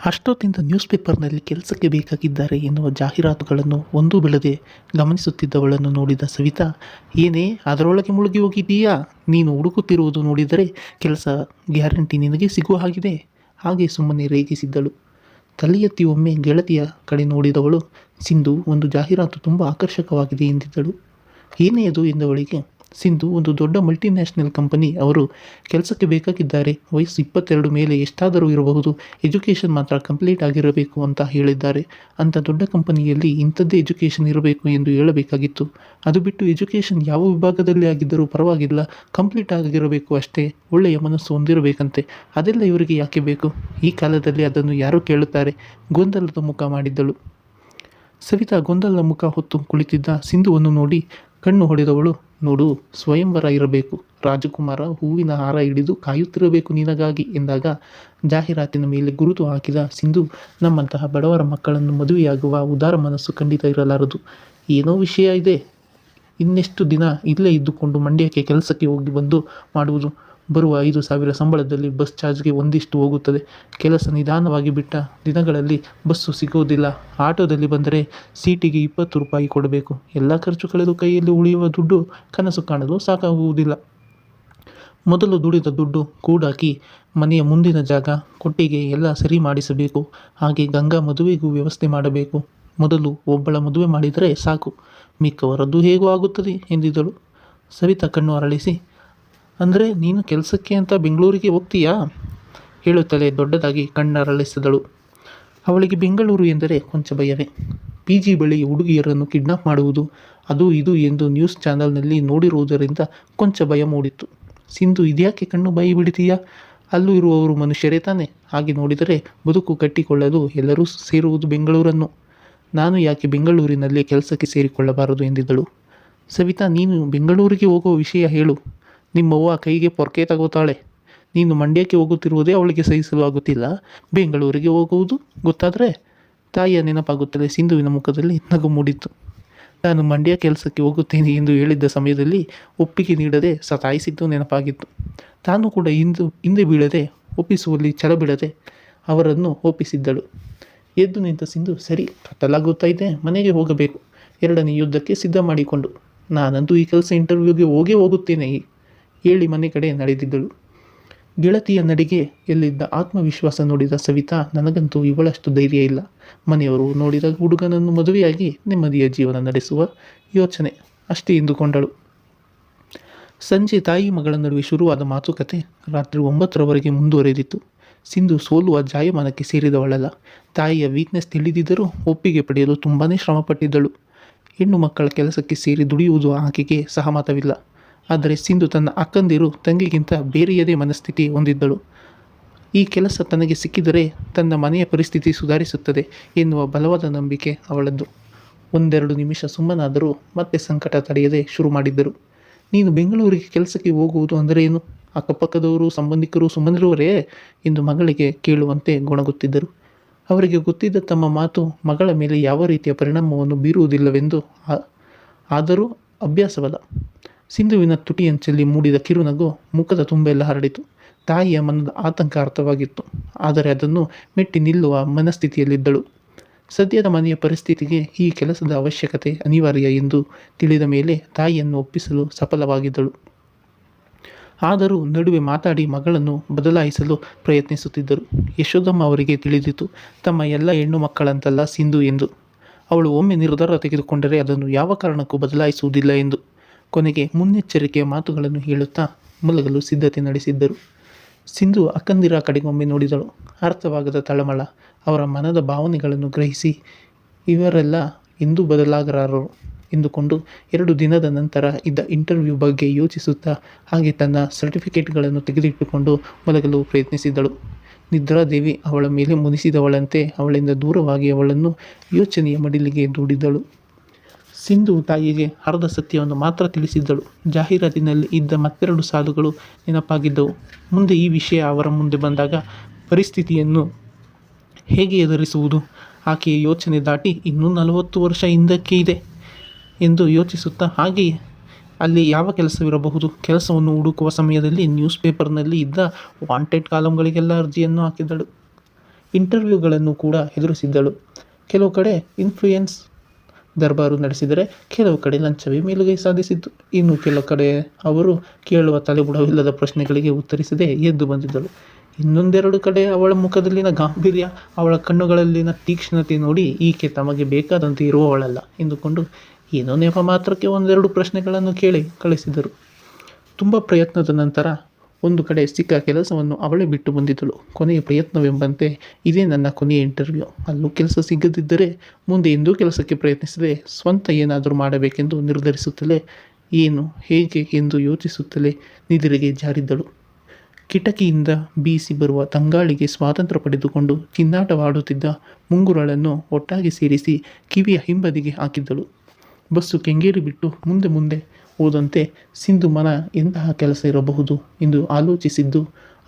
ಅಷ್ಟೊತ್ತಿಂದ news ಪೇಪರ್ನಲ್ಲಿ ಕೆಲಸಕ್ಕೆ ಬೇಕಾಗಿದ್ದಾರೆ ಎನ್ನುವ ಜಾಹೀರಾತುಗಳನ್ನು ಒಂದೂ ಬಿಡದೆ ಗಮನಿಸುತ್ತಿದ್ದವಳನ್ನು ನೋಡಿದ ಸವಿತಾ, ಏನೇ ಅದರೊಳಗೆ ಮುಳುಗಿ ಹೋಗಿದ್ದೀಯಾ? ನೀನು ಹುಡುಕುತ್ತಿರುವುದು ನೋಡಿದರೆ ಕೆಲಸ ಗ್ಯಾರಂಟಿ ನಿನಗೆ ಸಿಗುವ ಹಾಗಿದೆ. ಹಾಗೆ ಸುಮ್ಮನೆ ರೇಗಿಸಿದ್ದಳು. ತಲೆ ಎತ್ತಿ ಒಮ್ಮೆ ಗೆಳತಿಯ ಕಡೆ ನೋಡಿದವಳು, ಸಿಂಧು, ಒಂದು ಜಾಹೀರಾತು ತುಂಬ ಆಕರ್ಷಕವಾಗಿದೆ ಎಂದಿದ್ದಳು. ಏನೇ ಅದು ಎಂದವಳಿಗೆ, ಸಿಂಧು, ಒಂದು ದೊಡ್ಡ ಮಲ್ಟಿನ್ಯಾಷನಲ್ ಕಂಪನಿ ಅವರು ಕೆಲಸಕ್ಕೆ ಬೇಕಾಗಿದ್ದಾರೆ. ವಯಸ್ಸು 22 ಮೇಲೆ ಎಷ್ಟಾದರೂ ಇರಬಹುದು. ಎಜುಕೇಷನ್ ಮಾತ್ರ ಕಂಪ್ಲೀಟ್ ಆಗಿರಬೇಕು ಅಂತ ಹೇಳಿದ್ದಾರೆ. ಅಂಥ ದೊಡ್ಡ ಕಂಪನಿಯಲ್ಲಿ ಇಂಥದ್ದೇ ಎಜುಕೇಷನ್ ಇರಬೇಕು ಎಂದು ಹೇಳಬೇಕಾಗಿತ್ತು. ಅದು ಬಿಟ್ಟು ಎಜುಕೇಷನ್ ಯಾವ ವಿಭಾಗದಲ್ಲಿ ಆಗಿದ್ದರೂ ಪರವಾಗಿಲ್ಲ, ಕಂಪ್ಲೀಟ್ ಆಗಿರಬೇಕು ಅಷ್ಟೇ. ಒಳ್ಳೆಯ ಮನಸ್ಸು ಹೊಂದಿರಬೇಕಂತೆ. ಅದೆಲ್ಲ ಇವರಿಗೆ ಯಾಕೆ ಬೇಕು? ಈ ಕಾಲದಲ್ಲಿ ಅದನ್ನು ಯಾರು ಕೇಳುತ್ತಾರೆ? ಗೊಂದಲದ ಮುಖ ಮಾಡಿದ್ದಳು. ಸವಿತಾ ಗೊಂದಲದ ಮುಖ ಹೊತ್ತು ಕುಳಿತಿದ್ದ ಸಿಂಧುವನ್ನು ನೋಡಿ ಕಣ್ಣು ಹೊಡೆದವಳು, ನೋಡು, ಸ್ವಯಂವರ ಇರಬೇಕು, ರಾಜಕುಮಾರ ಹೂವಿನ ಹಾರ ಹಿಡಿದು ಕಾಯುತ್ತಿರಬೇಕು ನಿನಗಾಗಿ ಎಂದಾಗ ಜಾಹೀರಾತಿನ ಮೇಲೆ ಗುರುತು ಹಾಕಿದ ಸಿಂಧು, ನಮ್ಮಂತಹ ಬಡವರ ಮಕ್ಕಳನ್ನು ಮದುವೆಯಾಗುವ ಉದಾರ ಮನಸ್ಸು ಖಂಡಿತ ಇರಲಾರದು. ಏನೋ ವಿಷಯ ಇದೆ. ಇನ್ನೆಷ್ಟು ದಿನ ಇಲ್ಲೇ ಇದ್ದುಕೊಂಡು ಮಂಡ್ಯಕ್ಕೆ ಕೆಲಸಕ್ಕೆ ಹೋಗಿ ಬಂದು ಮಾಡುವುದು? ಬರುವ 5,000 ಸಂಬಳದಲ್ಲಿ ಬಸ್ ಚಾರ್ಜ್ಗೆ ಒಂದಿಷ್ಟು ಹೋಗುತ್ತದೆ. ಕೆಲಸ ನಿಧಾನವಾಗಿ ಬಿಟ್ಟ ದಿನಗಳಲ್ಲಿ ಬಸ್ಸು ಸಿಗೋದಿಲ್ಲ. ಆಟೋದಲ್ಲಿ ಬಂದರೆ ಸೀಟಿಗೆ 20 ರೂಪಾಯಿ ಕೊಡಬೇಕು. ಎಲ್ಲ ಖರ್ಚು ಕಳೆದು ಕೈಯಲ್ಲಿ ಉಳಿಯುವ ದುಡ್ಡು ಕನಸು ಕಾಣಲು ಸಾಕಾಗುವುದಿಲ್ಲ. ಮೊದಲು ದುಡಿದ ದುಡ್ಡು ಕೂಡಾಕಿ ಮನೆಯ ಮುಂದಿನ ಜಾಗ, ಕೊಟ್ಟಿಗೆ ಎಲ್ಲ ಸರಿ ಮಾಡಿಸಬೇಕು. ಹಾಗೆ ಗಂಗಾ ಮದುವೆಗೂ ವ್ಯವಸ್ಥೆ ಮಾಡಬೇಕು. ಮೊದಲು ಒಬ್ಬಳ ಮದುವೆ ಮಾಡಿದರೆ ಸಾಕು, ಮಿಕ್ಕವರದ್ದು ಹೇಗೂ ಆಗುತ್ತದೆ ಎಂದಿದ್ದಳು. ಸವಿತಾ ಕಣ್ಣು ಅರಳಿಸಿ, ಅಂದರೆ ನೀನು ಕೆಲಸಕ್ಕೆ ಅಂತ ಬೆಂಗಳೂರಿಗೆ ಹೋಗ್ತೀಯಾ? ಹೇಳುತ್ತಲೇ ದೊಡ್ಡದಾಗಿ ಕಣ್ಣರಳಿಸಿದಳು. ಅವಳಿಗೆ ಬೆಂಗಳೂರು ಎಂದರೆ ಕೊಂಚ ಭಯವೇ. PG ಬಳಿ ಹುಡುಗಿಯರನ್ನು ಕಿಡ್ನಾಪ್ ಮಾಡುವುದು, ಅದು ಇದು ಎಂದು ನ್ಯೂಸ್ ಚಾನಲ್ನಲ್ಲಿ ನೋಡಿರುವುದರಿಂದ ಕೊಂಚ ಭಯ ಮೂಡಿತ್ತು. ಸಿಂಧು, ಇದ್ಯಾಕೆ ಕಣ್ಣು ಬಾಯಿ ಬಿಡ್ತೀಯಾ? ಅಲ್ಲೂ ಇರುವವರು ಮನುಷ್ಯರೇ ತಾನೆ. ಹಾಗೆ ನೋಡಿದರೆ ಬದುಕು ಕಟ್ಟಿಕೊಳ್ಳಲು ಎಲ್ಲರೂ ಸೇರುವುದು ಬೆಂಗಳೂರನ್ನು. ನಾನು ಯಾಕೆ ಬೆಂಗಳೂರಿನಲ್ಲಿ ಕೆಲಸಕ್ಕೆ ಸೇರಿಕೊಳ್ಳಬಾರದು ಎಂದಿದ್ದಳು. ಸವಿತಾ, ನೀನು ಬೆಂಗಳೂರಿಗೆ ಹೋಗುವ ವಿಷಯ ಹೇಳು. ನಿಮ್ಮವ್ವ ಕೈಗೆ ಪೊರ್ಕೆ ತಗೋತಾಳೆ. ನೀನು ಮಂಡ್ಯಕ್ಕೆ ಹೋಗುತ್ತಿರುವುದೇ ಅವಳಿಗೆ ಸಹಿಸಲು ಆಗುತ್ತಿಲ್ಲ. ಬೆಂಗಳೂರಿಗೆ ಹೋಗುವುದು ಗೊತ್ತಾದರೆ? ತಾಯಿಯ ನೆನಪಾಗುತ್ತಲೇ ಸಿಂಧುವಿನ ಮುಖದಲ್ಲಿ ನಗು ಮೂಡಿತ್ತು. ನಾನು ಮಂಡ್ಯ ಕೆಲಸಕ್ಕೆ ಹೋಗುತ್ತೇನೆ ಎಂದು ಹೇಳಿದ್ದ ಸಮಯದಲ್ಲಿ ಒಪ್ಪಿಗೆ ನೀಡದೆ ಸತಾಯಿಸಿದ್ದು ನೆನಪಾಗಿತ್ತು. ತಾನು ಕೂಡ ಹಿಂದೆ ಬೀಳದೆ, ಒಪ್ಪಿಸುವಲ್ಲಿ ಛಲ ಬಿಡದೆ ಅವರನ್ನು ಒಪ್ಪಿಸಿದ್ದಳು. ಎದ್ದು ನಿಂತ ಸಿಂಧು, ಸರಿ, ಕತ್ತಲಾಗುತ್ತಾ ಇದೆ, ಮನೆಗೆ ಹೋಗಬೇಕು. 2ನೇ ಯುದ್ಧಕ್ಕೆ ಸಿದ್ಧ ಮಾಡಿಕೊಂಡು, ನಾನಂತೂ ಈ ಕೆಲಸ ಇಂಟರ್ವ್ಯೂಗೆ ಹೋಗುತ್ತೇನೆ ಹೇಳಿ ಮನೆ ಕಡೆ ನಡೆದಿದ್ದಳು. ಗೆಳತಿಯ ನಡಿಗೆ ಎಲ್ಲಿದ್ದ ಆತ್ಮವಿಶ್ವಾಸ ನೋಡಿದ ಸವಿತಾ, ನನಗಂತೂ ಇವಳಷ್ಟು ಧೈರ್ಯ ಇಲ್ಲ. ಮನೆಯವರು ನೋಡಿದ ಹುಡುಗನನ್ನು ಮದುವೆಯಾಗಿ ನೆಮ್ಮದಿಯ ಜೀವನ ನಡೆಸುವ ಯೋಚನೆ ಅಷ್ಟೇ ಎಂದುಕೊಂಡಳು. ಸಂಜೆ ತಾಯಿ ಮಗಳ ನಡುವೆ ಶುರುವಾದ ಮಾತುಕತೆ ರಾತ್ರಿ 9ರವರೆಗೆ ಮುಂದುವರೆದಿತ್ತು. ಸಿಂಧು ಸೋಲುವ ಜಾಯಮಾನಕ್ಕೆ ಸೇರಿದವಳಲ್ಲ. ತಾಯಿಯ ವೀಕ್ನೆಸ್ ತಿಳಿದಿದ್ದರೂ ಒಪ್ಪಿಗೆ ಪಡೆಯಲು ತುಂಬಾ ಶ್ರಮಪಟ್ಟಿದ್ದಳು. ಹೆಣ್ಣು ಮಕ್ಕಳ ಕೆಲಸಕ್ಕೆ ಸೇರಿ ದುಡಿಯುವುದು ಆಕೆಗೆ ಸಹಮತವಿಲ್ಲ. ಆದರೆ ಸಿಂಧು ತನ್ನ ಅಕ್ಕಂದಿರು ತಂಗಿಗಿಂತ ಬೇರೆಯದೇ ಮನಸ್ಥಿತಿ ಹೊಂದಿದ್ದಳು. ಈ ಕೆಲಸ ತನಗೆ ಸಿಕ್ಕಿದರೆ ತನ್ನ ಮನೆಯ ಪರಿಸ್ಥಿತಿ ಸುಧಾರಿಸುತ್ತದೆ ಎನ್ನುವ ಬಲವಾದ ನಂಬಿಕೆ ಅವಳದ್ದು. 1-2 ನಿಮಿಷ ಸುಮ್ಮನಾದರೂ ಮತ್ತೆ ಸಂಕಟ ತಡೆಯದೆ ಶುರು ಮಾಡಿದ್ದರು. ನೀನು ಬೆಂಗಳೂರಿಗೆ ಕೆಲಸಕ್ಕೆ ಹೋಗುವುದು ಅಂದರೆ ಏನು? ಅಕ್ಕಪಕ್ಕದವರು, ಸಂಬಂಧಿಕರು ಸುಮ್ಮನಿರುವರೇ ಎಂದು ಮಗಳಿಗೆ ಕೇಳುವಂತೆ ಗೊಣಗುತ್ತಿದ್ದರು. ಅವರಿಗೆ ಗೊತ್ತಿದ್ದ ತಮ್ಮ ಮಾತು ಮಗಳ ಮೇಲೆ ಯಾವ ರೀತಿಯ ಪರಿಣಾಮವನ್ನು ಬೀರುವುದಿಲ್ಲವೆಂದು. ಆದರೂ ಅಭ್ಯಾಸವಲ್ಲ. ಸಿಂಧುವಿನ ತುಟಿಯಂಚಲ್ಲಿ ಮೂಡಿದ ಕಿರುನಗು ಮುಖದ ತುಂಬೆಲ್ಲ ಹರಡಿತು. ತಾಯಿಯ ಮನದ ಆತಂಕ ಅರ್ಥವಾಗಿತ್ತು. ಆದರೆ ಅದನ್ನು ಮೆಟ್ಟಿ ನಿಲ್ಲುವ ಮನಸ್ಥಿತಿಯಲ್ಲಿದ್ದಳು. ಸದ್ಯದ ಮನೆಯ ಪರಿಸ್ಥಿತಿಗೆ ಈ ಕೆಲಸದ ಅವಶ್ಯಕತೆ ಅನಿವಾರ್ಯ ಎಂದು ತಿಳಿದ ಮೇಲೆ ತಾಯಿಯನ್ನು ಒಪ್ಪಿಸಲು ಸಫಲವಾಗಿದ್ದಳು. ಆದರೂ ನಡುವೆ ಮಾತಾಡಿ ಮಗಳನ್ನು ಬದಲಾಯಿಸಲು ಪ್ರಯತ್ನಿಸುತ್ತಿದ್ದರು. ಯಶೋದಮ್ಮ ಅವರಿಗೆ ತಿಳಿದಿತ್ತು, ತಮ್ಮ ಎಲ್ಲ ಹೆಣ್ಣು ಮಕ್ಕಳಂತಲ್ಲ ಸಿಂಧು ಎಂದು. ಅವಳು ಒಮ್ಮೆ ನಿರ್ಧಾರ ತೆಗೆದುಕೊಂಡರೆ ಅದನ್ನು ಯಾವ ಕಾರಣಕ್ಕೂ ಬದಲಾಯಿಸುವುದಿಲ್ಲ ಎಂದು. ಕೊನೆಗೆ ಮುನ್ನೆಚ್ಚರಿಕೆಯ ಮಾತುಗಳನ್ನು ಹೇಳುತ್ತಾ ಮಲಗಲು ಸಿದ್ಧತೆ ನಡೆಸಿದ್ದರು. ಸಿಂಧು ಅಕ್ಕಂದಿರ ಕಡೆಗೊಮ್ಮೆ ನೋಡಿದಳು. ಅರ್ಥವಾಗದ ತಳಮಳ. ಅವರ ಮನದ ಭಾವನೆಗಳನ್ನು ಗ್ರಹಿಸಿ, ಇವರೆಲ್ಲ ಎಂದೂ ಬದಲಾಗಲಾರರು ಎಂದುಕೊಂಡು 2 ದಿನದ ನಂತರ ಇದ್ದ ಇಂಟರ್ವ್ಯೂ ಬಗ್ಗೆ ಯೋಚಿಸುತ್ತಾ ಹಾಗೆ ತನ್ನ ಸರ್ಟಿಫಿಕೇಟ್ಗಳನ್ನು ತೆಗೆದಿಟ್ಟುಕೊಂಡು ಮಲಗಲು ಪ್ರಯತ್ನಿಸಿದಳು. ನಿದ್ರಾದೇವಿ ಅವಳ ಮೇಲೆ ಮುನಿಸಿದವಳಂತೆ ಅವಳಿಂದ ದೂರವಾಗಿ ಅವಳನ್ನು ಯೋಚನೆಯ ಮಡಿಲಿಗೆ ದೂಡಿದಳು. ಸಿಂಧು ತಾಯಿಗೆ ಅರ್ಧ ಸತ್ಯವನ್ನು ಮಾತ್ರ ತಿಳಿಸಿದ್ದಳು. ಜಾಹೀರಾತಿನಲ್ಲಿ ಇದ್ದ ಮತ್ತೆರಡು ಸಾಲುಗಳು ನೆನಪಾಗಿದ್ದವು. ಮುಂದೆ ಈ ವಿಷಯ ಅವರ ಮುಂದೆ ಬಂದಾಗ ಪರಿಸ್ಥಿತಿಯನ್ನು ಹೇಗೆ ಎದುರಿಸುವುದು? ಆಕೆಯ ಯೋಚನೆ ದಾಟಿ ಇನ್ನೂ 40 ವರ್ಷ ಹಿಂದಕ್ಕೆ ಇದೆ ಎಂದು ಯೋಚಿಸುತ್ತಾ, ಹಾಗೆಯೇ ಅಲ್ಲಿ ಯಾವ ಕೆಲಸವಿರಬಹುದು? ಕೆಲಸವನ್ನು ಹುಡುಕುವ ಸಮಯದಲ್ಲಿ ನ್ಯೂಸ್ ಪೇಪರ್ನಲ್ಲಿ ಇದ್ದ ವಾಂಟೆಡ್ ಕಾಲಮ್ಗಳಿಗೆಲ್ಲ ಅರ್ಜಿಯನ್ನು ಹಾಕಿದಳು. ಇಂಟರ್ವ್ಯೂಗಳನ್ನು ಕೂಡ ಎದುರಿಸಿದ್ದಳು. ಕೆಲವು ಕಡೆ ಇನ್ಫ್ಲೂಯೆನ್ಸ್ ದರ್ಬಾರು ನಡೆಸಿದರೆ, ಕೆಲವು ಕಡೆ ಲಂಚವೇ ಮೇಲುಗೈ ಸಾಧಿಸಿತ್ತು. ಇನ್ನು ಕೆಲವು ಕಡೆ ಅವರು ಕೇಳುವ ತಲೆಬುಡವಿಲ್ಲದ ಪ್ರಶ್ನೆಗಳಿಗೆ ಉತ್ತರಿಸದೆ ಎದ್ದು ಬಂದಿದ್ದಳು. ಇನ್ನೊಂದೆರಡು ಕಡೆ ಅವಳ ಮುಖದಲ್ಲಿನ ಗಾಂಭೀರ್ಯ, ಅವಳ ಕಣ್ಣುಗಳಲ್ಲಿನ ತೀಕ್ಷ್ಣತೆ ನೋಡಿ ಈಕೆ ತಮಗೆ ಬೇಕಾದಂತೆ ಇರುವವಳಲ್ಲ ಎಂದುಕೊಂಡು ಏನೋ ನೆಪ ಮಾತ್ರಕ್ಕೆ ಒಂದೆರಡು ಪ್ರಶ್ನೆಗಳನ್ನು ಕೇಳಿ ಕಳಿಸಿದರು. ತುಂಬ ಪ್ರಯತ್ನದ ನಂತರ ಒಂದು ಕಡೆ ಸಿಕ್ಕ ಕೆಲಸವನ್ನು ಅವಳೇ ಬಿಟ್ಟು ಬಂದಿದ್ದಳು. ಕೊನೆಯ ಪ್ರಯತ್ನವೆಂಬಂತೆ ಇದೇ ನನ್ನ ಕೊನೆಯ ಇಂಟರ್ವ್ಯೂ. ಅಲ್ಲೂ ಕೆಲಸ ಸಿಗದಿದ್ದರೆ ಮುಂದೆ ಎಂದೂ ಕೆಲಸಕ್ಕೆ ಪ್ರಯತ್ನಿಸದೆ ಸ್ವಂತ ಏನಾದರೂ ಮಾಡಬೇಕೆಂದು ನಿರ್ಧರಿಸುತ್ತಲೇ ಏನು ಹೇಗೆ ಎಂದು ಯೋಚಿಸುತ್ತಲೇ ನಿದಿರೆಗೆ ಜಾರಿದ್ದಳು. ಕಿಟಕಿಯಿಂದ ಬೀಸಿ ಬರುವ ತಂಗಾಳಿಗೆ ಸ್ವಾತಂತ್ರ್ಯ ಪಡೆದುಕೊಂಡು ಚಿನ್ನಾಟವಾಡುತ್ತಿದ್ದ ಮುಂಗುರಳನ್ನು ಒಟ್ಟಾಗಿ ಸೇರಿಸಿ ಕಿವಿಯ ಹಿಂಬದಿಗೆ ಹಾಕಿದ್ದಳು. ಬಸ್ಸು ಕೆಂಗೇರಿ ಬಿಟ್ಟು ಮುಂದೆ ಮುಂದೆ ಹೋದಂತೆ ಸಿಂಧು ಮನ ಎಂತಹ ಕೆಲಸ ಇರಬಹುದು ಎಂದು ಆಲೋಚಿಸಿದ್ದು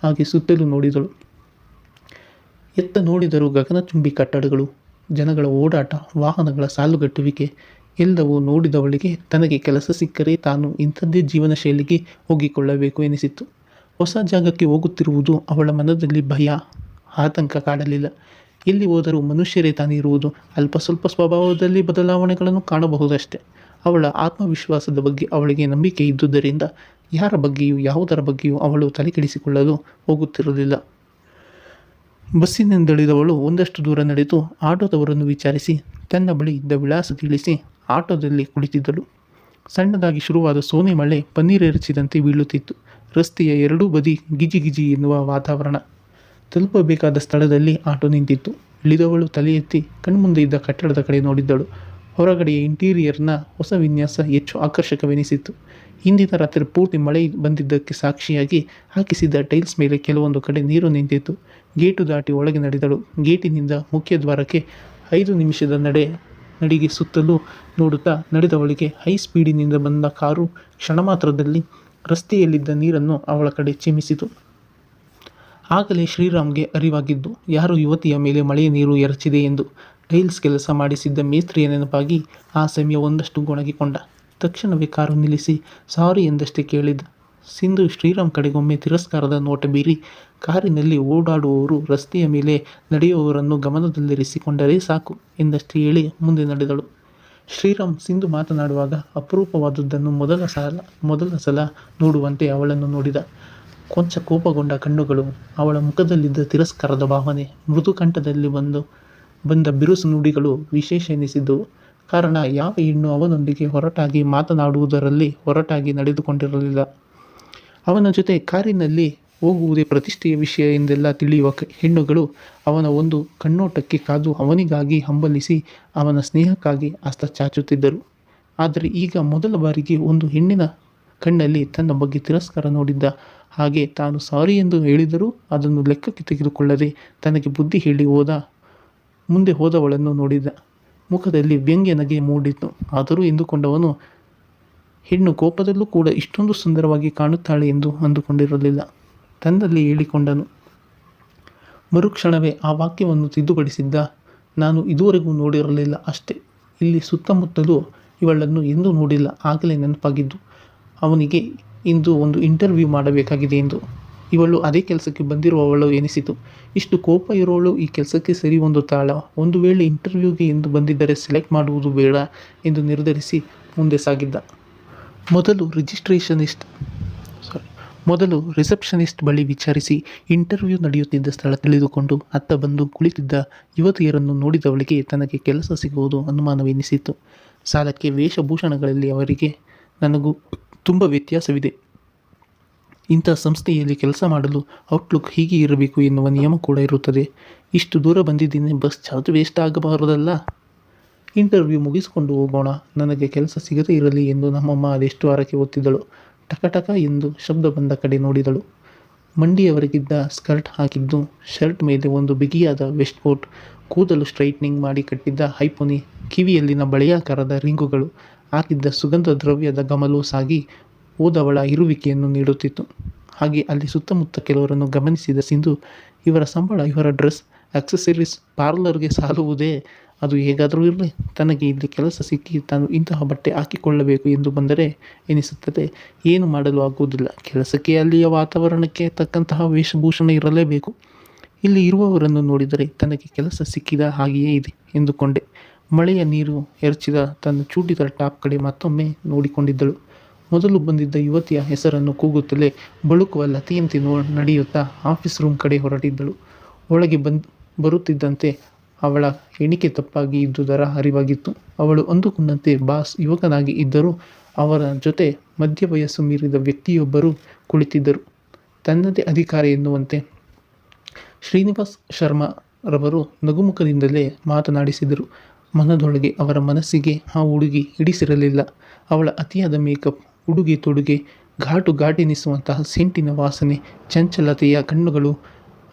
ಹಾಗೆ ಸುತ್ತಲೂ ನೋಡಿದಳು. ಎತ್ತ ನೋಡಿದರೂ ಗಗನಚುಂಬಿ ಕಟ್ಟಡಗಳು, ಜನಗಳ ಓಡಾಟ, ವಾಹನಗಳ ಸಾಲುಗಟ್ಟುವಿಕೆ ಎಲ್ಲವೂ ನೋಡಿದವಳಿಗೆ ತನಗೆ ಕೆಲಸ ಸಿಕ್ಕರೆ ತಾನು ಇಂಥದ್ದೇ ಜೀವನ ಶೈಲಿಗೆ ಹೋಗಿಕೊಳ್ಳಬೇಕು ಎನಿಸಿತು. ಹೊಸ ಜಾಗಕ್ಕೆ ಹೋಗುತ್ತಿರುವುದು ಅವಳ ಮನದಲ್ಲಿ ಭಯ, ಆತಂಕ ಕಾಡಲಿಲ್ಲ. ಎಲ್ಲಿ ಹೋದರೂ ಮನುಷ್ಯರೇ ತಾನೇ ಇರುವುದು. ಅಲ್ಪ ಸ್ವಲ್ಪ ಸ್ವಭಾವದಲ್ಲಿ ಬದಲಾವಣೆಗಳನ್ನು ಕಾಣಬಹುದಷ್ಟೆ. ಅವಳ ಆತ್ಮವಿಶ್ವಾಸದ ಬಗ್ಗೆ ಅವಳಿಗೆ ನಂಬಿಕೆ ಇದ್ದುದರಿಂದ ಯಾರ ಬಗ್ಗೆಯೂ ಯಾವುದರ ಬಗ್ಗೆಯೂ ಅವಳು ತಲೆಕೆಡಿಸಿಕೊಳ್ಳಲು ಹೋಗುತ್ತಿರಲಿಲ್ಲ. ಬಸ್ಸಿನಿಂದಿಳಿದವಳು ಒಂದಷ್ಟು ದೂರ ನಡೆದು ಆಟೋದವರನ್ನು ವಿಚಾರಿಸಿ ತನ್ನ ಬಳಿ ಇದ್ದ ವಿಳಾಸ ತಿಳಿಸಿ ಆಟೋದಲ್ಲಿ ಕುಳಿತಿದ್ದಳು. ಸಣ್ಣದಾಗಿ ಶುರುವಾದ ಸೋನೆ ಮಳೆ ಪನ್ನೀರೆರಚಿದಂತೆ ಬೀಳುತ್ತಿತ್ತು. ರಸ್ತೆಯ ಎರಡೂ ಬದಿ ಗಿಜಿ ಗಿಜಿ ಎನ್ನುವ ವಾತಾವರಣ. ತಲುಪಬೇಕಾದ ಸ್ಥಳದಲ್ಲಿ ಆಟೋ ನಿಂತಿತ್ತು. ಇಳಿದವಳು ತಲೆ ಎತ್ತಿ ಕಣ್ಮುಂದೆ ಇದ್ದ ಕಟ್ಟಡದ ಕಡೆ ನೋಡಿದ್ದಳು. ಹೊರಗಡೆಯ ಇಂಟೀರಿಯರ್ನ ಹೊಸ ವಿನ್ಯಾಸ ಹೆಚ್ಚು ಆಕರ್ಷಕವೆನಿಸಿತ್ತು. ಹಿಂದಿನ ರಾತ್ರಿ ಪೂರ್ತಿ ಮಳೆ ಬಂದಿದ್ದಕ್ಕೆ ಸಾಕ್ಷಿಯಾಗಿ ಹಾಕಿಸಿದ್ದ ಟೈಲ್ಸ್ ಮೇಲೆ ಕೆಲವೊಂದು ಕಡೆ ನೀರು ನಿಂತಿತ್ತು. ಗೇಟು ದಾಟಿ ಒಳಗೆ ನಡೆದಳು. ಗೇಟಿನಿಂದ ಮುಖ್ಯ ದ್ವಾರಕ್ಕೆ 5 ನಿಮಿಷದ ನಡಿಗೆ ಸುತ್ತಲೂ ನೋಡುತ್ತಾ ನಡೆದವಳಿಗೆ ಹೈ ಸ್ಪೀಡಿನಿಂದ ಬಂದ ಕಾರು ಕ್ಷಣ ಮಾತ್ರದಲ್ಲಿ ರಸ್ತೆಯಲ್ಲಿದ್ದ ನೀರನ್ನು ಅವಳ ಕಡೆ ಚಿಮ್ಮಿಸಿತು. ಆಗಲೇ ಶ್ರೀರಾಮ್ಗೆ ಅರಿವಾಗಿದ್ದು ಯಾರೋ ಯುವತಿಯ ಮೇಲೆ ಮಳೆಯ ನೀರು ಎರಚಿದೆ ಎಂದು. ಟೈಲ್ಸ್ ಕೆಲಸ ಮಾಡಿಸಿದ್ದ ಮೇಸ್ತ್ರಿಯ ನೆನಪಾಗಿ ಆ ಸಮಯ ಒಂದಷ್ಟು ಗೊಣಗಿಕೊಂಡ. ತಕ್ಷಣವೇ ಕಾರು ನಿಲ್ಲಿಸಿ ಸಾರಿ ಎಂದಷ್ಟೇ ಕೇಳಿದ್ದ. ಸಿಂಧು ಶ್ರೀರಾಮ್ ಕಡೆಗೊಮ್ಮೆ ತಿರಸ್ಕಾರದ ನೋಟ ಬೀರಿ ಕಾರಿನಲ್ಲಿ ಓಡಾಡುವವರು ರಸ್ತೆಯ ಮೇಲೆ ನಡೆಯುವವರನ್ನು ಗಮನದಲ್ಲಿರಿಸಿಕೊಂಡರೆ ಸಾಕು ಎಂದಷ್ಟೇ ಹೇಳಿ ಮುಂದೆ ನಡೆದಳು. ಶ್ರೀರಾಮ್ ಸಿಂಧು ಮಾತನಾಡುವಾಗ ಅಪರೂಪವಾದುದನ್ನು ಮೊದಲ ಸಲ ನೋಡುವಂತೆ ಅವಳನ್ನು ನೋಡಿದ. ಕೊಂಚ ಕೋಪಗೊಂಡ ಕಣ್ಣುಗಳು, ಅವಳ ಮುಖದಲ್ಲಿದ್ದ ತಿರಸ್ಕಾರದ ಭಾವನೆ, ಮೃದು ಕಂಠದಲ್ಲಿ ಬಂದ ಬಿರುಸು ನುಡಿಗಳು ವಿಶೇಷ ಎನಿಸಿದ್ದವು. ಕಾರಣ ಯಾವ ಹೆಣ್ಣು ಅವನೊಂದಿಗೆ ಹೊರಟಾಗಿ ಮಾತನಾಡುವುದರಲ್ಲಿ ಹೊರಟಾಗಿ ನಡೆದುಕೊಂಡಿರಲಿಲ್ಲ. ಅವನ ಜೊತೆ ಕಾರಿನಲ್ಲಿ ಹೋಗುವುದೇ ಪ್ರತಿಷ್ಠೆಯ ವಿಷಯ ಎಂದೆಲ್ಲ ತಿಳಿಯುವ ಹೆಣ್ಣುಗಳು ಅವನ ಒಂದು ಕಣ್ಣೋಟಕ್ಕೆ ಕಾದು ಅವನಿಗಾಗಿ ಹಂಬಲಿಸಿ ಅವನ ಸ್ನೇಹಕ್ಕಾಗಿ ಹಸ್ತ ಚಾಚುತ್ತಿದ್ದರು. ಆದರೆ ಈಗ ಮೊದಲ ಬಾರಿಗೆ ಒಂದು ಹೆಣ್ಣಿನ ಕಣ್ಣಲ್ಲಿ ತನ್ನ ಬಗ್ಗೆ ತಿರಸ್ಕಾರ ನೋಡಿದ್ದ. ಹಾಗೆ ತಾನು ಸಾರಿ ಎಂದು ಹೇಳಿದರೂ ಅದನ್ನು ಲೆಕ್ಕಕ್ಕೆ ತೆಗೆದುಕೊಳ್ಳದೆ ತನಗೆ ಬುದ್ಧಿ ಹೇಳಿ ಮುಂದೆ ಹೋದವಳನ್ನು ನೋಡಿದ. ಮುಖದಲ್ಲಿ ವ್ಯಂಗ್ಯ ನಗೆ ಮೂಡಿತು. ಆದರೂ ಎಂದುಕೊಂಡವನು ಹೆಣ್ಣು ಕೋಪದಲ್ಲೂ ಕೂಡ ಇಷ್ಟೊಂದು ಸುಂದರವಾಗಿ ಕಾಣುತ್ತಾಳೆ ಎಂದು ಅಂದುಕೊಂಡಿರಲಿಲ್ಲ. ತನ್ನಲ್ಲಿ ಹೇಳಿಕೊಂಡನು. ಮರುಕ್ಷಣವೇ ಆ ವಾಕ್ಯವನ್ನು ತಿದ್ದುಪಡಿಸಿದ್ದ. ನಾನು ಇದುವರೆಗೂ ನೋಡಿರಲಿಲ್ಲ ಅಷ್ಟೇ. ಇಲ್ಲಿ ಸುತ್ತಮುತ್ತಲೂ ಇವಳನ್ನು ಎಂದೂ ನೋಡಿಲ್ಲ. ಆಗಲೇ ನೆನಪಾಗಿದ್ದು ಅವನಿಗೆ ಇಂದು ಒಂದು ಇಂಟರ್ವ್ಯೂ ಮಾಡಬೇಕಾಗಿದೆ ಎಂದು. ಇವಳು ಅದೇ ಕೆಲಸಕ್ಕೆ ಬಂದಿರುವವಳು ಎನಿಸಿತು. ಇಷ್ಟು ಕೋಪ ಇರೋಳು ಈ ಕೆಲಸಕ್ಕೆ ಸರಿ ಹೊಂದುತ್ತಾಳ? ಒಂದು ವೇಳೆ ಇಂಟರ್ವ್ಯೂಗೆ ಎಂದು ಬಂದಿದ್ದರೆ ಸೆಲೆಕ್ಟ್ ಮಾಡುವುದು ಬೇಡ ಎಂದು ನಿರ್ಧರಿಸಿ ಮುಂದೆ ಸಾಗಿದ್ದ. ಮೊದಲು ರಿಸೆಪ್ಷನಿಸ್ಟ್ ಬಳಿ ವಿಚಾರಿಸಿ ಇಂಟರ್ವ್ಯೂ ನಡೆಯುತ್ತಿದ್ದ ಸ್ಥಳ ತಿಳಿದುಕೊಂಡು ಅತ್ತ ಬಂದು ಕುಳಿತಿದ್ದ ಯುವತಿಯರನ್ನು ನೋಡಿದವಳಿಗೆ ತನಗೆ ಕೆಲಸ ಸಿಗುವುದು ಅನುಮಾನವೆನಿಸಿತು. ಸಾಲಕ್ಕೆ ವೇಷಭೂಷಣಗಳಲ್ಲಿ ಅವರಿಗೆ ನನಗೂ ತುಂಬ ವ್ಯತ್ಯಾಸವಿದೆ. ಇಂಥ ಸಂಸ್ಥೆಯಲ್ಲಿ ಕೆಲಸ ಮಾಡಲು ಔಟ್ಲುಕ್ ಹೀಗೆ ಇರಬೇಕು ಎನ್ನುವ ನಿಯಮ ಕೂಡ ಇರುತ್ತದೆ. ಇಷ್ಟು ದೂರ ಬಂದಿದ್ದೀನಿ, ಬಸ್ ಚಾರ್ಜ್ ವೇಸ್ಟ್ ಆಗಬಾರದಲ್ಲ. ಇಂಟರ್ವ್ಯೂ ಮುಗಿಸಿಕೊಂಡು ಹೋಗೋಣ, ನನಗೆ ಕೆಲಸ ಸಿಗದೇ ಇರಲಿ ಎಂದು ನಮ್ಮಮ್ಮ ಅದೆಷ್ಟು ವಾರಕ್ಕೆ ಒತ್ತಿದ್ದಳು. ಟಕಟಕ ಎಂದು ಶಬ್ದ ಬಂದ ಕಡೆ ನೋಡಿದಳು. ಮಂಡಿಯವರೆಗಿದ್ದ ಸ್ಕರ್ಟ್ ಹಾಕಿದ್ದು, ಶರ್ಟ್ ಮೇಲೆ ಒಂದು ಬಿಗಿಯಾದ ವೆಸ್ಟ್ ಕೋಟ್, ಕೂದಲು ಸ್ಟ್ರೈಟ್ನಿಂಗ್ ಮಾಡಿ ಕಟ್ಟಿದ್ದ ಹೈಪೊನಿ, ಕಿವಿಯಲ್ಲಿನ ಬಳೆಯಾಕಾರದ ರಿಂಗುಗಳು, ಹಾಕಿದ್ದ ಸುಗಂಧ ದ್ರವ್ಯದ ಗಮಲು ಸಾಗಿ ಹೋದವಳ ಇರುವಿಕೆಯನ್ನು ನೀಡುತ್ತಿತ್ತು. ಹಾಗೆ ಅಲ್ಲಿ ಸುತ್ತಮುತ್ತ ಕೆಲವರನ್ನು ಗಮನಿಸಿದ ಸಿಂಧು, ಇವರ ಸಂಬಳ, ಇವರ ಡ್ರೆಸ್, ಆಕ್ಸೆಸರೀಸ್ ಪಾರ್ಲರ್ಗೆ ಸಾಲುವುದೇ? ಅದು ಹೇಗಾದರೂ ಇರಲಿ, ತನಗೆ ಇಲ್ಲಿ ಕೆಲಸ ಸಿಕ್ಕಿ ತಾನು ಇಂತಹ ಬಟ್ಟೆ ಹಾಕಿಕೊಳ್ಳಬೇಕು ಎಂದು ಬಂದರೆ ಎನಿಸುತ್ತದೆ. ಏನು ಮಾಡಲು ಆಗುವುದಿಲ್ಲ. ಕೆಲಸಕ್ಕೆ ಅಲ್ಲಿಯ ವಾತಾವರಣಕ್ಕೆ ತಕ್ಕಂತಹ ವೇಷಭೂಷಣ ಇರಲೇಬೇಕು. ಇಲ್ಲಿ ಇರುವವರನ್ನು ನೋಡಿದರೆ ತನಗೆ ಕೆಲಸ ಸಿಕ್ಕಿದ ಹಾಗೆಯೇ ಇದೆ ಎಂದುಕೊಂಡೆ. ಮಳೆಯ ನೀರು ಎರಚಿದ ತನ್ನ ಚೂಟಿದ ಟಾಪ್ ಕಡೆ ಮತ್ತೊಮ್ಮೆ ನೋಡಿಕೊಂಡಿದ್ದಳು. ಮೊದಲು ಬಂದಿದ್ದ ಯುವತಿಯ ಹೆಸರನ್ನು ಕೂಗುತ್ತಲೇ ಬಳುಕುವ ಲತೆಯಂತೆ ನಡೆಯುತ್ತಾ ಆಫೀಸ್ ರೂಮ್ ಕಡೆ ಹೊರಟಿದ್ದಳು. ಒಳಗೆ ಬರುತ್ತಿದ್ದಂತೆ ಅವಳ ಎಣಿಕೆ ತಪ್ಪಾಗಿ ಇದ್ದುದರ ಅರಿವಾಗಿತ್ತು. ಅವಳು ಅಂದುಕೊಂಡಂತೆ ಬಾಸ್ ಯುವಕನಾಗಿ ಇದ್ದರೂ ಅವರ ಜೊತೆ ಮಧ್ಯವಯಸ್ಸು ಮೀರಿದ ವ್ಯಕ್ತಿಯೊಬ್ಬರು ಕುಳಿತಿದ್ದರು. ತನ್ನದೇ ಅಧಿಕಾರ ಎನ್ನುವಂತೆ ಶ್ರೀನಿವಾಸ್ ಶರ್ಮಾ ರವರು ನಗುಮುಖದಿಂದಲೇ ಮಾತನಾಡಿಸಿದರು. ಮನದೊಳಗೆ ಅವರ ಮನಸ್ಸಿಗೆ ಆ ಹುಡುಗಿ ಹಿಡಿಸಿರಲಿಲ್ಲ. ಅವಳ ಅತಿಯಾದ ಮೇಕಪ್, ಉಡುಗೆ ತೊಡುಗೆ, ಘಾಟೆನಿಸುವಂತಹ ಸೆಂಟಿನ ವಾಸನೆ, ಚಂಚಲತೆಯ ಕಣ್ಣುಗಳು,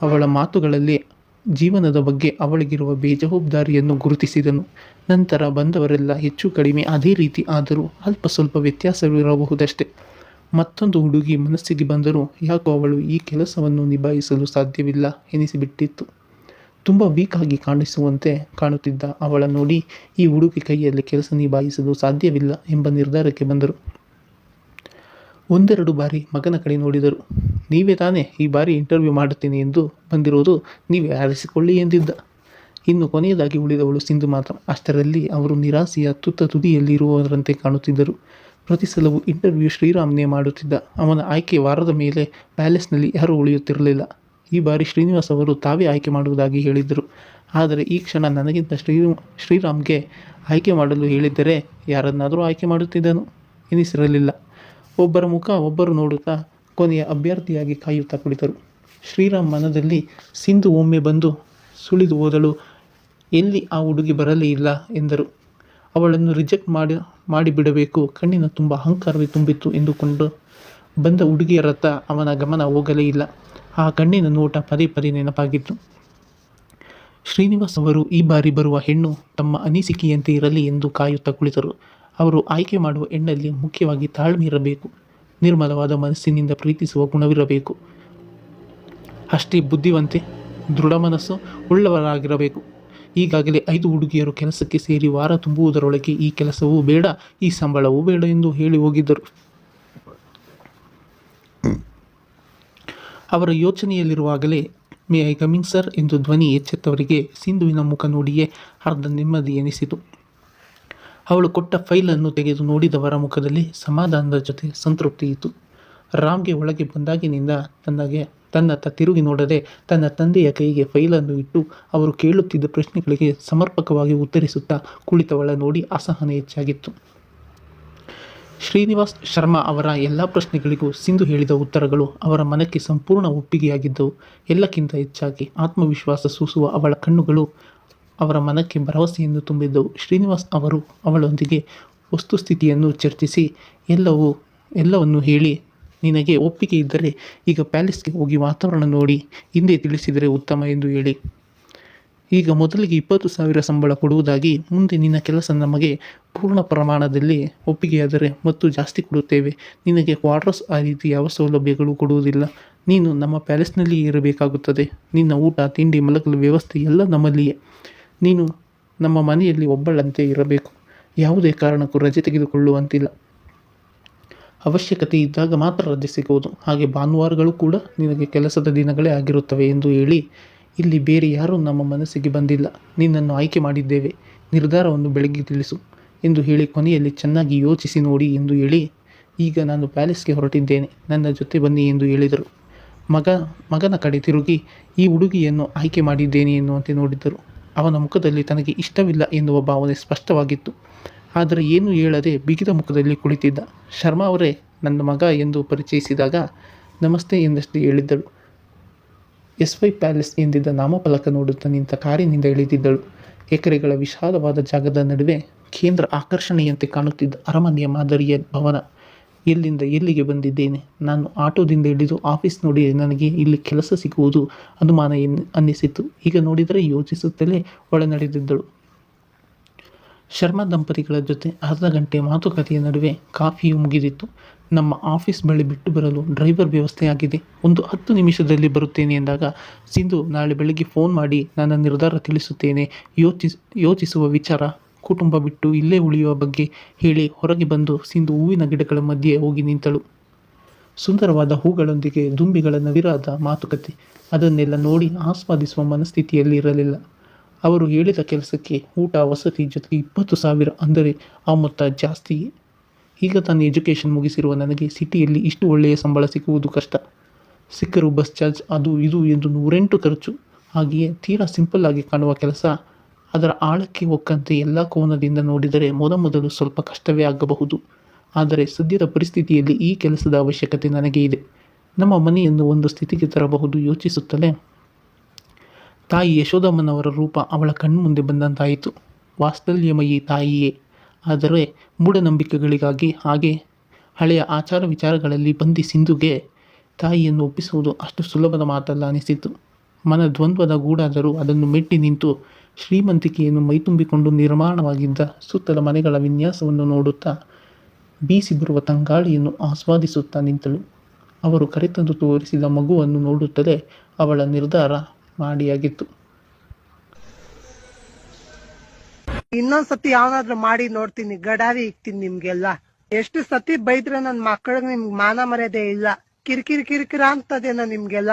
ಅವಳ ಮಾತುಗಳಲ್ಲಿ ಜೀವನದ ಬಗ್ಗೆ ಅವಳಿಗಿರುವ ಬೇಜವಾಬ್ದಾರಿಯನ್ನು ಗುರುತಿಸಿದನು. ನಂತರ ಬಂದವರೆಲ್ಲ ಹೆಚ್ಚು ಕಡಿಮೆ ಅದೇ ರೀತಿ ಆದರೂ ಅಲ್ಪ ಸ್ವಲ್ಪ ವ್ಯತ್ಯಾಸವಿರಬಹುದಷ್ಟೆ. ಮತ್ತೊಂದು ಹುಡುಗಿ ಮನಸ್ಸಿಗೆ ಬಂದರೂ ಯಾಕೋ ಅವಳು ಈ ಕೆಲಸವನ್ನು ನಿಭಾಯಿಸಲು ಸಾಧ್ಯವಿಲ್ಲ ಎನಿಸಿಬಿಟ್ಟಿತ್ತು. ತುಂಬ ವೀಕ್ ಆಗಿ ಕಾಣಿಸುವಂತೆ ಕಾಣುತ್ತಿದ್ದ ಅವಳ ನೋಡಿ ಈ ಹುಡುಗಿ ಕೈಯಲ್ಲಿ ಕೆಲಸ ನಿಭಾಯಿಸಲು ಸಾಧ್ಯವಿಲ್ಲ ಎಂಬ ನಿರ್ಧಾರಕ್ಕೆ ಬಂದರು. ಒಂದೆರಡು ಬಾರಿ ಮಗನ ಕಡೆ ನೋಡಿದರು. ನೀವೇ ತಾನೇ ಈ ಬಾರಿ ಇಂಟರ್ವ್ಯೂ ಮಾಡುತ್ತೇನೆ ಎಂದು ಬಂದಿರೋದು, ನೀವೇ ಆರಿಸಿಕೊಳ್ಳಿ ಎಂದಿದ್ದ. ಇನ್ನು ಕೊನೆಯದಾಗಿ ಉಳಿದವಳು ಸಿಂಧು ಮಾತ್ರ. ಅಷ್ಟರಲ್ಲಿ ಅವರು ನಿರಾಸೆಯ ತುದಿಯಲ್ಲಿ ಇರುವವರಂತೆ ಕಾಣುತ್ತಿದ್ದರು. ಪ್ರತಿ ಸಲವೂ ಇಂಟರ್ವ್ಯೂ ಶ್ರೀರಾಮ್ನೇ ಮಾಡುತ್ತಿದ್ದ. ಅವನ ಆಯ್ಕೆ ವಾರದ ಮೇಲೆ ಪ್ಯಾಲೇಸ್ನಲ್ಲಿ ಯಾರೂ ಉಳಿಯುತ್ತಿರಲಿಲ್ಲ. ಈ ಬಾರಿ ಶ್ರೀನಿವಾಸ್ ಅವರು ತಾವೇ ಆಯ್ಕೆ ಮಾಡುವುದಾಗಿ ಹೇಳಿದ್ದರು. ಆದರೆ ಈ ಕ್ಷಣ ನನಗಿಂತ ಶ್ರೀರಾಮ್ಗೆ ಆಯ್ಕೆ ಮಾಡಲು ಹೇಳಿದ್ದರೆ ಯಾರನ್ನಾದರೂ ಆಯ್ಕೆ ಮಾಡುತ್ತಿದ್ದನು ಎನಿಸಿರಲಿಲ್ಲ. ಒಬ್ಬರ ಮುಖ ಒಬ್ಬರು ನೋಡುತ್ತಾ ಕೊನೆಯ ಅಭ್ಯರ್ಥಿಯಾಗಿ ಕಾಯುತ್ತಾ ಕುಳಿತರು. ಶ್ರೀರಾಮ್ ಮನದಲ್ಲಿ ಸಿಂಧು ಒಮ್ಮೆ ಬಂದು ಸುಳಿದು ಹೋದಳು, ಎಲ್ಲಿ ಆ ಹುಡುಗಿ ಬರಲೇ ಇಲ್ಲ ಎಂದರು. ಅವಳನ್ನು ರಿಜೆಕ್ಟ್ ಮಾಡಿಬಿಡಬೇಕು, ಕಣ್ಣಿನ ತುಂಬ ಅಹಂಕಾರವೇ ತುಂಬಿತ್ತು ಎಂದುಕೊಂಡು ಬಂದ ಹುಡುಗಿಯರತ್ತ ಅವನ ಗಮನ ಹೋಗಲೇ ಇಲ್ಲ. ಆ ಕಣ್ಣಿನ ನೋಟ ಪದೇ ಪದೇ ನೆನಪಾಗಿತ್ತು. ಶ್ರೀನಿವಾಸ್ ಅವರು ಈ ಬಾರಿ ಬರುವ ಹೆಣ್ಣು ತಮ್ಮ ಅನಿಸಿಕೆಯಂತೆ ಇರಲಿ ಎಂದು ಕಾಯುತ್ತಾ ಕುಳಿತರು. ಅವರು ಆಯ್ಕೆ ಮಾಡುವ ಹೆಣ್ಣಲ್ಲಿ ಮುಖ್ಯವಾಗಿ ತಾಳ್ಮೆ ಇರಬೇಕು, ನಿರ್ಮಲವಾದ ಮನಸ್ಸಿನಿಂದ ಪ್ರೀತಿಸುವ ಗುಣವಿರಬೇಕು, ಅಷ್ಟೇ ಬುದ್ಧಿವಂತೆ, ದೃಢ ಮನಸ್ಸು ಉಳ್ಳವರಾಗಿರಬೇಕು. ಈಗಾಗಲೇ 5 ಹುಡುಗಿಯರು ಕೆಲಸಕ್ಕೆ ಸೇರಿ ವಾರ ತುಂಬುವುದರೊಳಗೆ ಈ ಕೆಲಸವೂ ಬೇಡ, ಈ ಸಂಬಳವೂ ಬೇಡ ಎಂದು ಹೇಳಿ ಹೋಗಿದ್ದರು. ಅವರ ಯೋಚನೆಯಲ್ಲಿರುವಾಗಲೇ ಮೇ ಐ ಕಮಿಂಗ್ ಸರ್ ಎಂದು ಧ್ವನಿ ಎಚ್ಚೆತ್ತವರಿಗೆ ಸಿಂಧುವಿನ ಮುಖ ನೋಡಿಯೇ ಅರ್ಧ ನೆಮ್ಮದಿ ಎನಿಸಿತು. ಅವಳು ಕೊಟ್ಟ ಫೈಲನ್ನು ತೆಗೆದು ನೋಡಿದವರ ಮುಖದಲ್ಲಿ ಸಮಾಧಾನದ ಜೊತೆ ಸಂತೃಪ್ತಿ ಇತ್ತು. ರಾಮ್ಗೆ ಒಳಗೆ ಬಂದಾಗಿನಿಂದ ತನ್ನತ್ತ ತಿರುಗಿ ನೋಡದೆ ತನ್ನ ತಂದೆಯ ಕೈಗೆ ಫೈಲನ್ನು ಇಟ್ಟು ಅವರು ಕೇಳುತ್ತಿದ್ದ ಪ್ರಶ್ನೆಗಳಿಗೆ ಸಮರ್ಪಕವಾಗಿ ಉತ್ತರಿಸುತ್ತಾ ಕುಳಿತವಳ ನೋಡಿ ಅಸಹನೆ ಹೆಚ್ಚಾಗಿತ್ತು. ಶ್ರೀನಿವಾಸ್ ಶರ್ಮಾ ಅವರ ಎಲ್ಲ ಪ್ರಶ್ನೆಗಳಿಗೂ ಸಿಂಧು ಹೇಳಿದ ಉತ್ತರಗಳು ಅವರ ಮನಕ್ಕೆ ಸಂಪೂರ್ಣ ಒಪ್ಪಿಗೆಯಾಗಿದ್ದವು. ಎಲ್ಲಕ್ಕಿಂತ ಹೆಚ್ಚಾಗಿ ಆತ್ಮವಿಶ್ವಾಸ ಸೂಸುವ ಅವಳ ಕಣ್ಣುಗಳು ಅವರ ಮನಕ್ಕೆ ಭರವಸೆಯನ್ನು ತುಂಬಿದ್ದವು. ಶ್ರೀನಿವಾಸ್ ಅವರು ಅವಳೊಂದಿಗೆ ವಸ್ತುಸ್ಥಿತಿಯನ್ನು ಚರ್ಚಿಸಿ ಎಲ್ಲವನ್ನು ಹೇಳಿ, ನಿನಗೆ ಒಪ್ಪಿಗೆ ಇದ್ದರೆ ಈಗ ಪ್ಯಾಲೇಸ್ಗೆ ಹೋಗಿ ವಾತಾವರಣ ನೋಡಿ ಹಿಂದೆ ತಿಳಿಸಿದರೆ ಉತ್ತಮ ಎಂದು ಹೇಳಿ, ಈಗ ಮೊದಲಿಗೆ 20,000 ಸಂಬಳ ಕೊಡುವುದಾಗಿ, ಮುಂದೆ ನಿನ್ನ ಕೆಲಸ ನಮಗೆ ಪೂರ್ಣ ಪ್ರಮಾಣದಲ್ಲಿ ಒಪ್ಪಿಗೆಯಾದರೆ ಮತ್ತು ಜಾಸ್ತಿ ಕೊಡುತ್ತೇವೆ. ನಿನಗೆ ಕ್ವಾರ್ಟರ್ಸ್ ಆ ರೀತಿ ಯಾವ ಸೌಲಭ್ಯಗಳು ಕೊಡುವುದಿಲ್ಲ. ನೀನು ನಮ್ಮ ಪ್ಯಾಲೇಸ್ನಲ್ಲಿಯೇ ಇರಬೇಕಾಗುತ್ತದೆ. ನಿನ್ನ ಊಟ ತಿಂಡಿ ಮಲಗಲು ವ್ಯವಸ್ಥೆ ಎಲ್ಲ ನಮ್ಮಲ್ಲಿಯೇ. ನೀನು ನಮ್ಮ ಮನೆಯಲ್ಲಿ ಒಬ್ಬಳಂತೆ ಇರಬೇಕು. ಯಾವುದೇ ಕಾರಣಕ್ಕೂ ರಜೆ ತೆಗೆದುಕೊಳ್ಳುವಂತಿಲ್ಲ. ಅವಶ್ಯಕತೆ ಇದ್ದಾಗ ಮಾತ್ರ ರಜೆ ಸಿಗುವುದು. ಹಾಗೆ ಭಾನುವಾರಗಳು ಕೂಡ ನಿನಗೆ ಕೆಲಸದ ದಿನಗಳೇ ಆಗಿರುತ್ತವೆ ಎಂದು ಹೇಳಿ, ಇಲ್ಲಿ ಬೇರೆ ಯಾರೂ ನಮ್ಮ ಮನಸ್ಸಿಗೆ ಬಂದಿಲ್ಲ. ನಿನ್ನನ್ನು ಆಯ್ಕೆ ಮಾಡಿದ್ದೇವೆ. ನಿರ್ಧಾರವನ್ನು ಬೆಳಗ್ಗೆ ತಿಳಿಸು ಎಂದು ಹೇಳಿ ಕೊನೆಯಲ್ಲಿ ಚೆನ್ನಾಗಿ ಯೋಚಿಸಿ ನೋಡಿ ಎಂದು ಹೇಳಿ, ಈಗ ನಾನು ಪ್ಯಾಲೇಸ್ಗೆ ಹೊರಟಿದ್ದೇನೆ, ನನ್ನ ಜೊತೆ ಬನ್ನಿ ಎಂದು ಹೇಳಿದರು. ಮಗನ ಕಡೆ ತಿರುಗಿ ಈ ಹುಡುಗಿಯನ್ನು ಆಯ್ಕೆ ಮಾಡಿದ್ದೇನೆ ಎನ್ನುವಂತೆ ನೋಡಿದ್ದರು. ಅವನ ಮುಖದಲ್ಲಿ ತನಗೆ ಇಷ್ಟವಿಲ್ಲ ಎನ್ನುವ ಭಾವನೆ ಸ್ಪಷ್ಟವಾಗಿತ್ತು. ಆದರೆ ಏನೂ ಹೇಳದೆ ಬಿಗಿದ ಮುಖದಲ್ಲಿ ಕುಳಿತಿದ್ದ. ಶರ್ಮಾ ಅವರೇ, ನನ್ನ ಮಗ ಎಂದು ಪರಿಚಯಿಸಿದಾಗ ನಮಸ್ತೆ ಎಂದಷ್ಟೇ ಹೇಳಿದ್ದಳು. SY ಪ್ಯಾಲೇಸ್ ಎಂದಿದ್ದ ನಾಮಫಲಕ ನೋಡುತ್ತಾ ನಿಂತ ಕಾರಿನಿಂದ ಇಳಿದಿದ್ದಳು. ಎಕರೆಗಳ ವಿಶಾಲವಾದ ಜಾಗದ ನಡುವೆ ಕೇಂದ್ರ ಆಕರ್ಷಣೆಯಂತೆ ಕಾಣುತ್ತಿದ್ದ ಅರಮನೆಯ ಮಾದರಿಯ ಭವನ. ಎಲ್ಲಿಂದ ಎಲ್ಲಿಗೆ ಬಂದಿದ್ದೇನೆ? ನಾನು ಆಟೋದಿಂದ ಇಳಿದು ಆಫೀಸ್ ನೋಡಿ ನನಗೆ ಇಲ್ಲಿ ಕೆಲಸ ಸಿಗುವುದು ಅನುಮಾನ ಅನ್ನಿಸಿತು. ಈಗ ನೋಡಿದರೆ ಯೋಚಿಸುತ್ತಲೇ ಒಳ ನಡೆದಿದ್ದಳು. ಶರ್ಮಾ ದಂಪತಿಗಳ ಜೊತೆ ಅರ್ಧ ಗಂಟೆ ಮಾತುಕತೆಯ ನಡುವೆ ಕಾಫಿಯು ಮುಗಿದಿತ್ತು. ನಮ್ಮ ಆಫೀಸ್ ಬಳಿ ಬಿಟ್ಟು ಬರಲು ಡ್ರೈವರ್ ವ್ಯವಸ್ಥೆ ಆಗಿದೆ. ಒಂದು 10 ನಿಮಿಷದಲ್ಲಿ ಬರುತ್ತೇನೆ ಎಂದಾಗ ಸಿಂಧು ನಾಳೆ ಬೆಳಗ್ಗೆ ಫೋನ್ ಮಾಡಿ ನನ್ನ ನಿರ್ಧಾರ ತಿಳಿಸುತ್ತೇನೆ, ಯೋಚಿಸುವ ವಿಚಾರ, ಕುಟುಂಬ ಬಿಟ್ಟು ಇಲ್ಲೇ ಉಳಿಯುವ ಬಗ್ಗೆ ಹೇಳಿ ಹೊರಗೆ ಬಂದು ಸಿಂಧು ಹೂವಿನ ಗಿಡಗಳ ಮಧ್ಯೆ ಹೋಗಿ ನಿಂತಳು. ಸುಂದರವಾದ ಹೂಗಳೊಂದಿಗೆ ದುಂಬಿಗಳ ನವಿರಾದ ಮಾತುಕತೆ ಅದನ್ನೆಲ್ಲ ನೋಡಿ ಆಸ್ವಾದಿಸುವ ಮನಸ್ಥಿತಿಯಲ್ಲಿ ಇರಲಿಲ್ಲ. ಅವರು ಹೇಳಿದ ಕೆಲಸಕ್ಕೆ ಊಟ ವಸತಿ ಜೊತೆಗೆ 20,000 ಅಂದರೆ ಆ ಮೊತ್ತ ಜಾಸ್ತಿಯೇ. ಈಗ ತಾನು ಎಜುಕೇಷನ್ ಮುಗಿಸಿರುವ ನನಗೆ ಸಿಟಿಯಲ್ಲಿ ಇಷ್ಟು ಒಳ್ಳೆಯ ಸಂಬಳ ಸಿಗುವುದು ಕಷ್ಟ. ಸಿಕ್ಕರೂ ಬಸ್ ಚಾರ್ಜ್ ಅದು ಇದು ಎಂದು 108 ಖರ್ಚು. ಹಾಗೆಯೇ ತೀರಾ ಸಿಂಪಲ್ ಆಗಿ ಕಾಣುವ ಕೆಲಸ. ಅದರ ಆಳಕ್ಕೆ ಒಕ್ಕಂತೆ ಎಲ್ಲ ಕೋನದಿಂದ ನೋಡಿದರೆ ಮೊದಮೊದಲು ಸ್ವಲ್ಪ ಕಷ್ಟವೇ ಆಗಬಹುದು. ಆದರೆ ಸದ್ಯದ ಪರಿಸ್ಥಿತಿಯಲ್ಲಿ ಈ ಕೆಲಸದ ಅವಶ್ಯಕತೆ ನನಗೆ ಇದೆ. ನಮ್ಮ ಮನೆಯನ್ನು ಒಂದು ಸ್ಥಿತಿಗೆ ತರಬಹುದು ಯೋಚಿಸುತ್ತಲೇ ತಾಯಿ ಯಶೋದಮ್ಮನವರ ರೂಪ ಅವಳ ಕಣ್ಮುಂದೆ ಬಂದಂತಾಯಿತು. ವಾತ್ಸಲ್ಯಮಯಿ ತಾಯಿಯೇ, ಆದರೆ ಮೂಢನಂಬಿಕೆಗಳಿಗಾಗಿ ಹಾಗೆ ಹಳೆಯ ಆಚಾರ ವಿಚಾರಗಳಲ್ಲಿ ಬಂದಿ ಸಿಂಧುಗೆ ತಾಯಿಯನ್ನು ಒಪ್ಪಿಸುವುದು ಅಷ್ಟು ಸುಲಭದ ಮಾತಲ್ಲ ಅನಿಸಿತು. ಮನ ದ್ವಂದ್ವದ ಗೂಡಾದರೂ ಅದನ್ನು ಮೆಟ್ಟಿ ನಿಂತು ಶ್ರೀಮಂತಿಕೆಯನ್ನು ಮೈತುಂಬಿಕೊಂಡು ನಿರ್ಮಾಣವಾಗಿದ್ದ ಸುತ್ತಲ ಮನೆಗಳ ವಿನ್ಯಾಸವನ್ನು ನೋಡುತ್ತಾ ಬೀಸಿ ಬರುವ ತಂಗಾಳಿಯನ್ನು ಆಸ್ವಾದಿಸುತ್ತಾ ನಿಂತಳು. ಅವರು ಕರೆತಂದು ತೋರಿಸಿದ ಮಗುವನ್ನು ನೋಡುತ್ತಲೇ ಅವಳ ನಿರ್ಧಾರ ಮಾಡಿಯಾಗಿತ್ತು. ಇನ್ನೊಂದ್ಸತಿ ಯಾವನಾದ್ರೂ ಮಾಡಿ ನೋಡ್ತೀನಿ, ಗಡಾರಿ ಇಕ್ತೀನಿ ನಿಮ್ಗೆಲ್ಲ. ಎಷ್ಟು ಸತಿ ಬೈದ್ರೆ ನನ್ ಮಕ್ಕಳಿಗೆ ನಿಮ್ಗೆ ಮಾನ ಮರ್ಯಾದೆ ಇಲ್ಲ. ಕಿರಿಕಿರಿ ಕಿರಿಕಿರ ಅಂತದೇನೋ ನಿಮ್ಗೆಲ್ಲ.